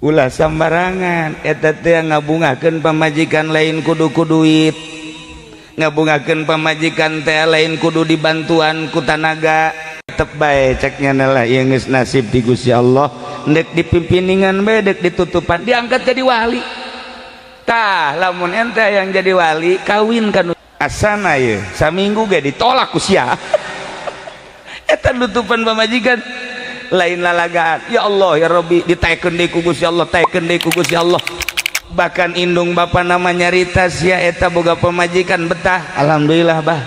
ulah sambarangan eta teh ngabungakeun pamajikan lain kudu ku duit, ngabungakeun pamajikan teh lain kudu dibantuan ku tanaga. Tetep bae ceknya lah ieu geus nasib di Gusti Allah, ndek dipimpiningan bae dek ditutupan diangkat jadi wali. Tah lamun ente yang jadi wali kawin kan asana ye saminggu ge ditolak ku sia. Eta nutupan pamajikan lain lalagaan. Ya Allah ya Rabbi ditaekeun deui ku Gusti Allah, taekeun deui ku Gusti Allah. Bahkan indung bapa nama nyarita sia eta boga pamajikan betah. Alhamdulillah bah.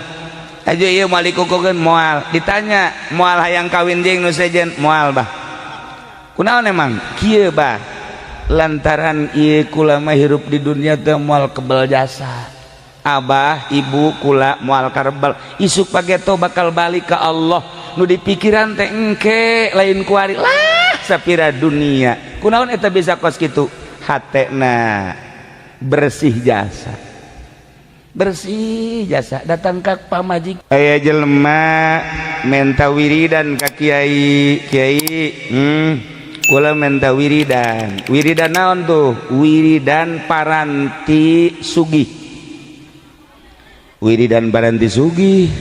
Aja ieu moal dikukukeun moal. Ditanya moal hayang kawin jeung nu sejen moal bah. Kunaon emang? Kieu bah. Lantaran ieu kula mah hirup di dunia teh moal kebal jasa. Abah ibu kula moal karebal isuk pageto bakal balik ke Allah. Nu dipikiran teh engke lain kuari lah sapira dunia. Kunaon eta bisa kos kitu? Hatena bersih jasa. Bersih jasa datang ka pamajik. Aya jelema menta wiridan ka kiai. Kula menta wiridan. Wiridan naon tuh? Wiridan paranti sugih. Wiridan paranti sugih.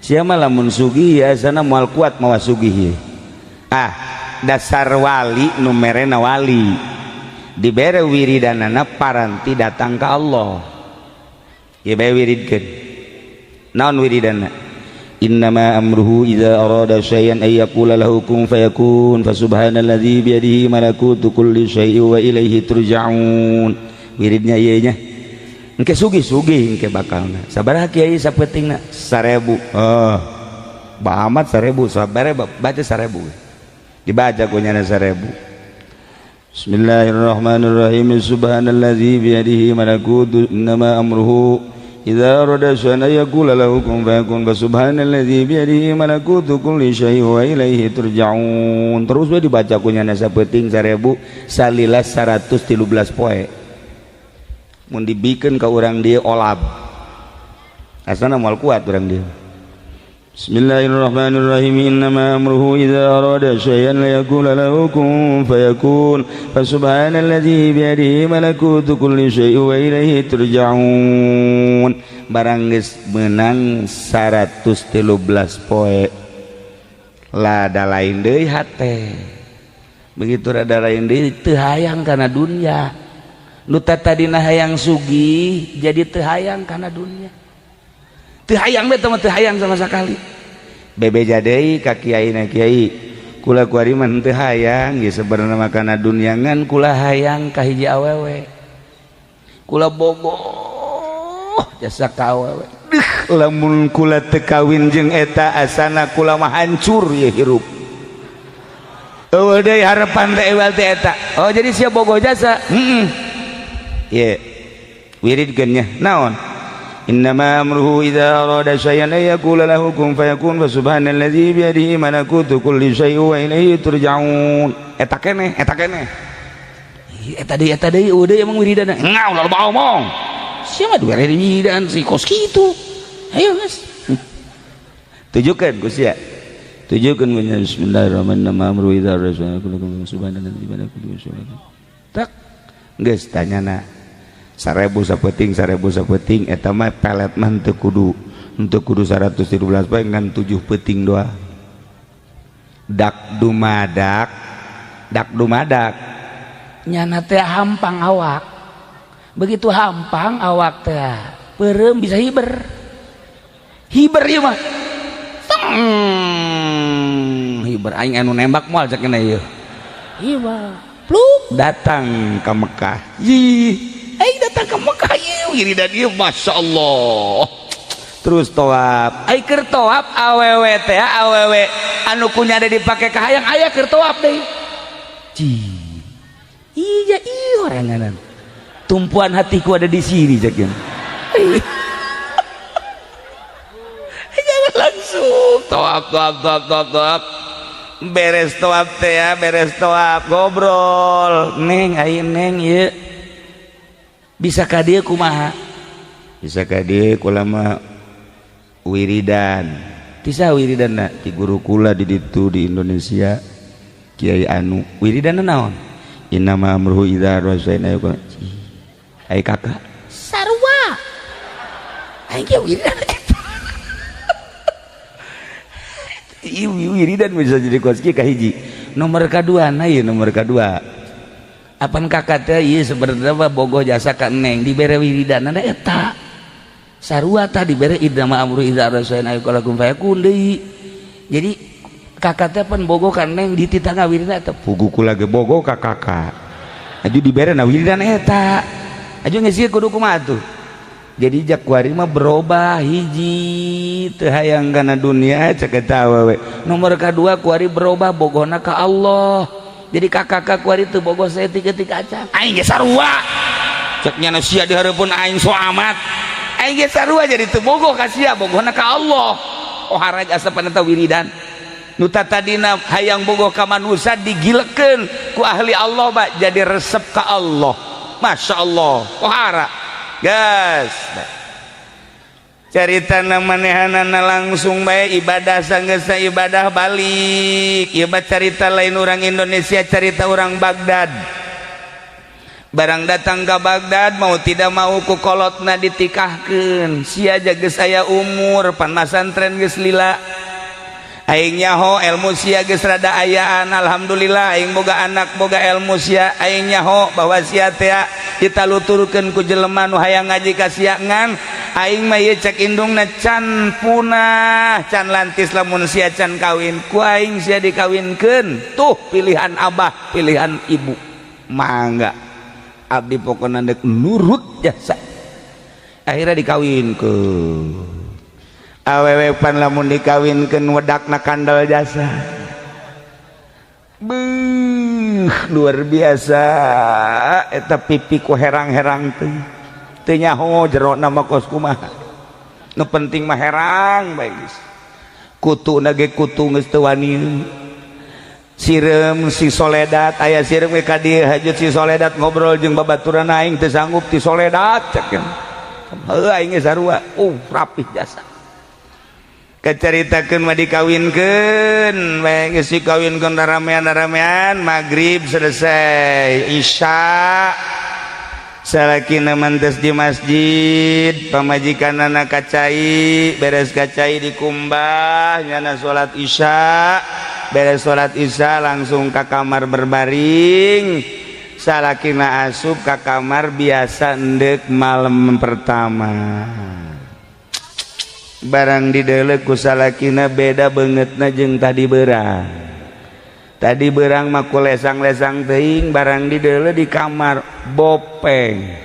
Siapa lamun sugih ya sana moal kuat mawa sugih. Dasar wali numerena wali. Dibere wiridanana paranti datang ke Allah. Ya bae wiridkeun. Naon wiridana? Innama amruhu idza arada syai'an ay yaqula lahu kun fayakun fa subhanalladzi bi yadihi malakutu kulli syai'in wa ilaihi turja'un. Wiridnya ieu nya. Engke sugih-sugih engke bakalna. Sabaraha kiai sapetingna? 1000. Bah amat 1000 sabare baca 1000. Dibaca kunyana 1000. Bismillahirrahmanirrahim. Subhanalladzi bi yadihi malakutu innama amruhu idza arada syai'an yaqula lahu kun fayakun fa subhanalladzi bi yadihi malakutu kulli syai'in wa ilaihi turja'un. Terus we dibaca kunyana sapeting 1000 salila 113 poe. Mun dibikeun ka urang dieu olab. Asana moal kuat urang dieu. Bismillahirrahmanirrahim. Innama amruhu idza arada syai'an yaqula lahu kun fayakun fa subhanalladzi bi yadihi malakutu kulli syai'in wa ilaihi turja'un. Barang geus meunang 113 poe lada lain deui hate. Begitu rada lain deui teu hayang kana dunya. Nu tadina hayang sugih jadi teu hayang kana dunia. Teu hayang teh teu hayang sama sekali. Bebeja deui ka kiaina kiai. Kula kuari mah teu hayang ge sebenarnya mah kana dunia ngan kula hayang ka hiji awewe. Kula bogoh jasa ka awewe. Lamun kula teu kawin jeung eta asana kula mah hancur ye hirup. Eueuh deui harapan teh ewal teh eta. Oh jadi sia bogoh jasa. Ya wiridkeun nya naon? Innama amruhu idza arada syai'an yaqula lahu kun fayakun fa subhanalladzi bi yadihi malakutu kulli syai'in wa ilaihi turja'un. Eta keneh eta deui udah emang wiridana ngau loba omong sia mah dua wiridan si kos kitu. Ayo geus tujukeun ku sia tujukeun ku nya bismillahirrahmanirrahim. Amruhu idza arada syai'an yaqula lahu kun subhanalladzi bi yadihi malakutu syai'in. Tak geus tanyana 1000 sapeting eta mah pelet mah teu kudu 113 poe ngan 7 peuting doang. Dak dumadak nyana teh hampang awak. Begitu hampang awak teh peureum bisa hiber ieu mah hiber aing anu nembak moal cek kena ieu. Ieu mah pluk datang ke Mekah. Aing datang ke Mekah ieu wiridan ieu masyaallah. Terus toab. Aing keur toab awewe teh awewe anu kunyada dipake ka hayang aya keur toab deui. Iya oranganan. Tumpuan hatiku ada di sini cekeun. Jangan langsung toab. Beres toab teh ya, beres toab ngobrol. Neng aing neng ieu. Bisa ka dieu kumaha? Bisa ka dieu kula mah wiridan. Tisa wiridanna ti guru kula di ditu di Indonesia Kiai Anu. Wiridanna naon? innama amruhu idza arada syai'an ayaqula ai kakak sarua aing ge wiridan wiridan bisa jadi koski kahiji nomor kedua nah ieu nomor kedua apan kakak teh ieu sebenarnya bogoh jasa ka neng dibere wiridanna eta sarua tah dibere innama amruhu idza arada syai'an ayaqula kun fayakun deui jadi kakak teh pan bogoh ka neng dititangga wiridan eta puguku lagi bogoh ka kakak aju dibere na wiridan eta aju geus ieu kudu kumaha tuh jadi jak kuari mah berubah hiji teu hayang kana dunia cek eta awewe nomor kedua kuari berubah bogohna ka Allah jadi kakak kuari teu bogoh saeutik-eutik acan aing ge sarua cek nya sia di hareupeun aing so amat aing ge sarua jadi teu bogoh ka sia bogohna ka Allah oh haraj asapan eta wiridan nu tadina hayang bogoh ka manusia digilekeun ku ahli Allah ba jadi resep ka Allah masya Allah oh hara gas carita manehanana langsung bae ibadah sanggeus ibadah balik ibadah carita lain orang Indonesia carita orang Baghdad barang datang ke Baghdad mau tidak mau ku kolotna ditikahkeun sia aja geus aya umur pan masantren geus lila aing nyaho ilmu sia geus rada ayaan alhamdulillah aing boga anak boga ilmu sia aing nyaho bahwa sia teh ditaluturkeun ku jelema nu hayang ngaji ka sia ngan aing mah ieu cek indungna can punah can lantis lamun sia can kawin ku aing sia dikawinkeun tuh pilihan abah pilihan ibu mangga abdi pokona deuk nurut jasa akhirnya dikawinkeun awewe pan lamun dikawinkeun wedakna kandal jasa luar biasa eta pipi ku herang-herang teu nyaho jero nama kos kumaha nu penting mah herang bae geus kutuna ge kutu geus teu wani sireum si Soledad aya sireum ge ka dieu hajut si Soledad ngobrol jeung babaturan aing teu sanggup ti Soledad cek heuh aing ge sarua rapih jasa kacaritakeun mah dikawinkeun bae geus dikawinkeun ramean maghrib selesai isya salakina mantes di masjid pamajikanana kacai beres kacai dikumbah nyana salat isya beres salat isya langsung ka kamar berbaring salakina asup ka kamar biasa endek malam pertama barang dideuleu ku salakina beda beungeutna jeung tadi beurang mah ku lesang-lesang teuing barang dideuleu di kamar bopeng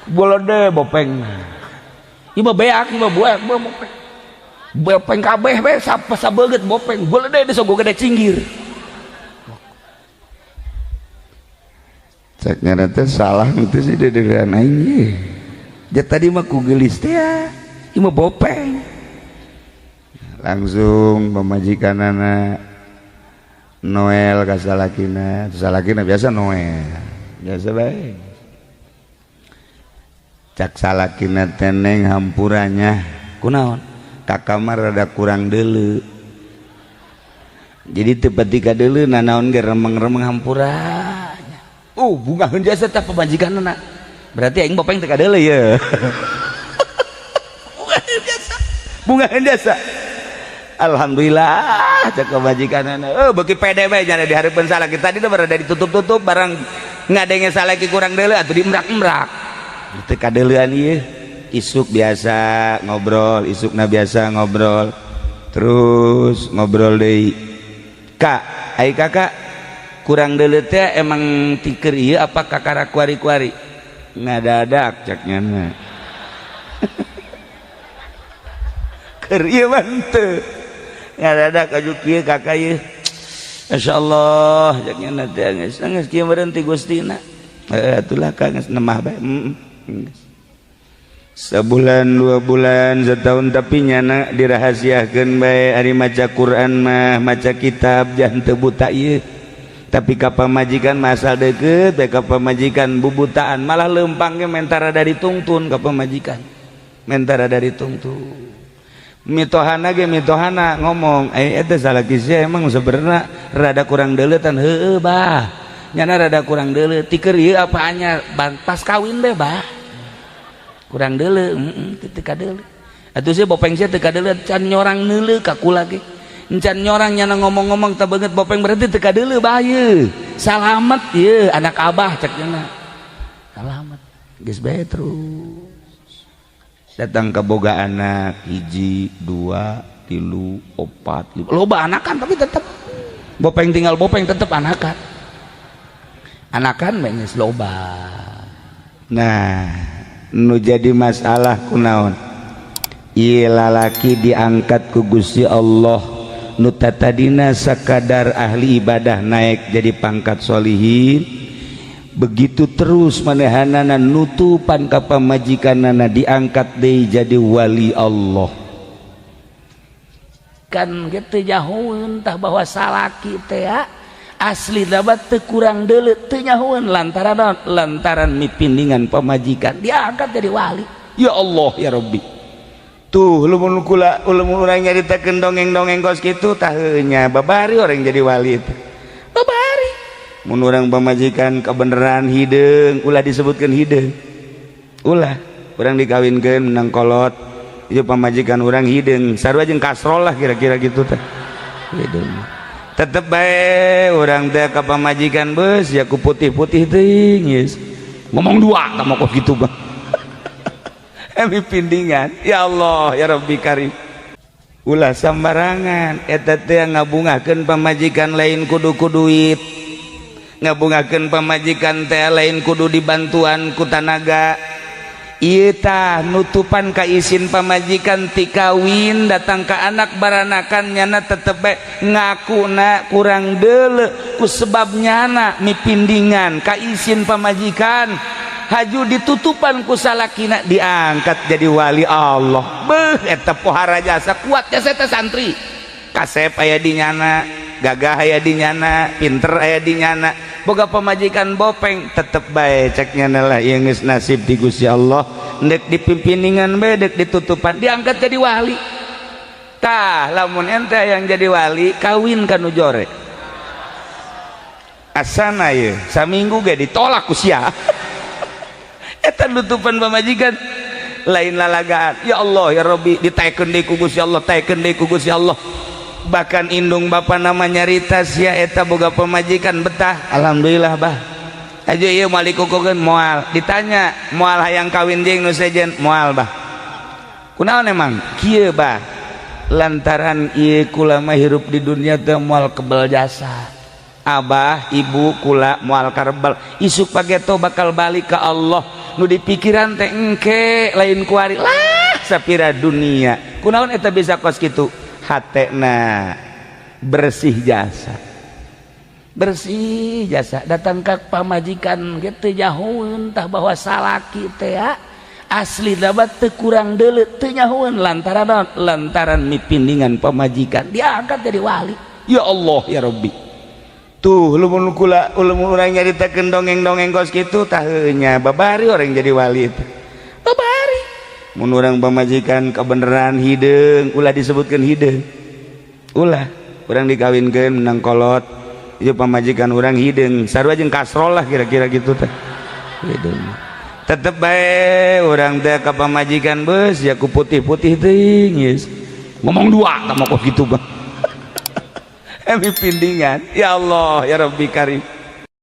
bolode bopeng ieu mah beak ieu mah buak bopeng bopeng kabeh we sabeget bopeng bolode deus ogo gede cinggir cek nyana teh salah itu sih dedeuran aing ye ja tadi mah ku geulis teh ima bopeng langsung pemajikanana Noel ka salakina biasa Noel biasa bae cak salakina teneng hampuranya kunaon ka kamar rada kurang deuleu jadi teu pati ka deuleu nanaon ge remeng-remeng hampuranya bungaheun jasa tah pemajikanana berarti aing bopeng teu ka deuleu ye bunga jasa alhamdulillah cek kebajikanana beuki pede bae nya di hareupeun salaki tadi teh berada ditutup-tutup barang ngadenge salaki kurang deuleu atuh diemrak-emrak teu kadeuleuan ieu isuk biasa ngobrol isukna biasa ngobrol terus ngobrol deui kak ai kakak kurang deuleu teh emang tikeur ieu apa kakara kuari-kuari ngadadak cek nyana keur ieu mah teu ngadadak aju kieu kakak ieu masyaallah jaknya na teh geus kieu meureun ti Gustina atulah ka geus nemah bae sebulan 2 bulan setahun tapi nyana dirahasiakeun bae ari maca Quran mah maca kitab jangan teu buta ieu tapi ka pamajikan masal deukeut bae ka pamajikan bubutaan malah leumpang ge mentara dari tungtun ka pamajikan mentara dari tungtun mitohana ge mitohana ngomong eta salaki sia emang sebenarnya rada kurang deuleutan heueuh bah nyana rada kurang deuleu ti keur ieu apaannya pas kawin be bah kurang deuleu teu kadeuleu atuh sih bopeng sia teu kadeuleu can nyorang neuleu ka kula ge encan nyorang nyana ngomong-ngomong teu beungeut bopeng berarti teu kadeuleu bah ieu salamet ieu anak abah cek nyana salamet geus bae terus datang ke boga anak 1 2 3 4 5 loba anakan tapi tetep bopeng tinggal bopeng tetep anakan geus loba. Nah nu jadi masalah kunaon ieu lalaki diangkat ku Gusti Allah nu tadina sakadar ahli ibadah naik jadi pangkat sholihin begitu terus manehanana nutupan ka pamajikanana diangkat deui jadi wali Allah kan kitu jahoeun tah bahwa salaki teh asli dapat teu kurang deuleu teu nyahoeun lantaran mipindingan pamajikan diangkat jadi wali ya Allah ya Rabbi tuh lamun urang nyaritakeun dongeng-dongeng kos kitu tah nya babari orang jadi wali teh babari mun urang pamajikan kebenaran hideung ulah disebutkeun hideung ulah urang dikawinkeun menang kolot ieu pamajikan urang hideung sarua jeung kasrol lah kira-kira gitu teh hideung tetep bae urang teh ka pamajikan beus ya ku putih-putih teuing geus ngomong dua tah kok kitu bang emi pindingan ya Allah ya Rabbi karim ulah sambarangan eta teh ngabungakeun pamajikan lain kudu ku duit ngabungakeun pamajikan teh lain kudu dibantuan ku tanaga ieu tah nutupan ka isin pamajikan ti kawin datang ka anak baranakan nyana tetep bae ngakuna kurang deuleu ku sebab nyana mipindingan ka isin pamajikan haju ditutupan ku salakina diangkat jadi wali Allah beuh eta pohara jasa kuat jasa teh santri kasep aya di nyana gagah aya di nyana pinter aya di nyana boga pamajikan bopeng tetep bae cek nyana lah ieu geus nasib di Gusti Allah ndek dipimpiningan bae dek ditutupan diangkat jadi wali tah lamun ente yang jadi wali kawin kanu jore asana ieu saminggu ge ditolak ku sia eta nutupan pamajikan lain lalagaan ya Allah ya Rabbi ditaekeun deui ku Gusti Allah taekeun deui ku Gusti Allah bahkan indung bapa nama nyarita sia eta boga pamajikan betah alhamdulillah bah aja ieu moal dikukukeun moal ditanya moal hayang kawin jeung nu sejen moal bah kunaon emang kieu bah lantaran ieu kula mah hirup di dunia teh moal kebal jasa abah ibu kula moal karebel isuk pageto bakal balik ke Allah nu dipikiran teh engke lain kuari lah sapira dunia kunaon eta bisa kos kitu hatena bersih jasa datang ka pamajikan kitu jahoeun tah bahwa salaki teh asli dapat teu kurang deuleu teu nyahoeun lantaran mipindingan pamajikan diangkat jadi wali ya Allah ya Rabbi tuh lamun urang nyaritakeun dongeng-dongeng kos kitu tah nya babari orang jadi wali teh babari mun urang pamajikan kebenaran hideung ulah disebutkeun hideung ulah urang dikawinkeun menang kolot ieu pamajikan urang hideung sarua jeung kasrol lah kira-kira gitu teh hideung tetep bae urang teh ka pamajikan beus ya ku putih-putih teuing geus ngomong dua tah kok kitu bang emi pindingan ya Allah ya Rabbi karim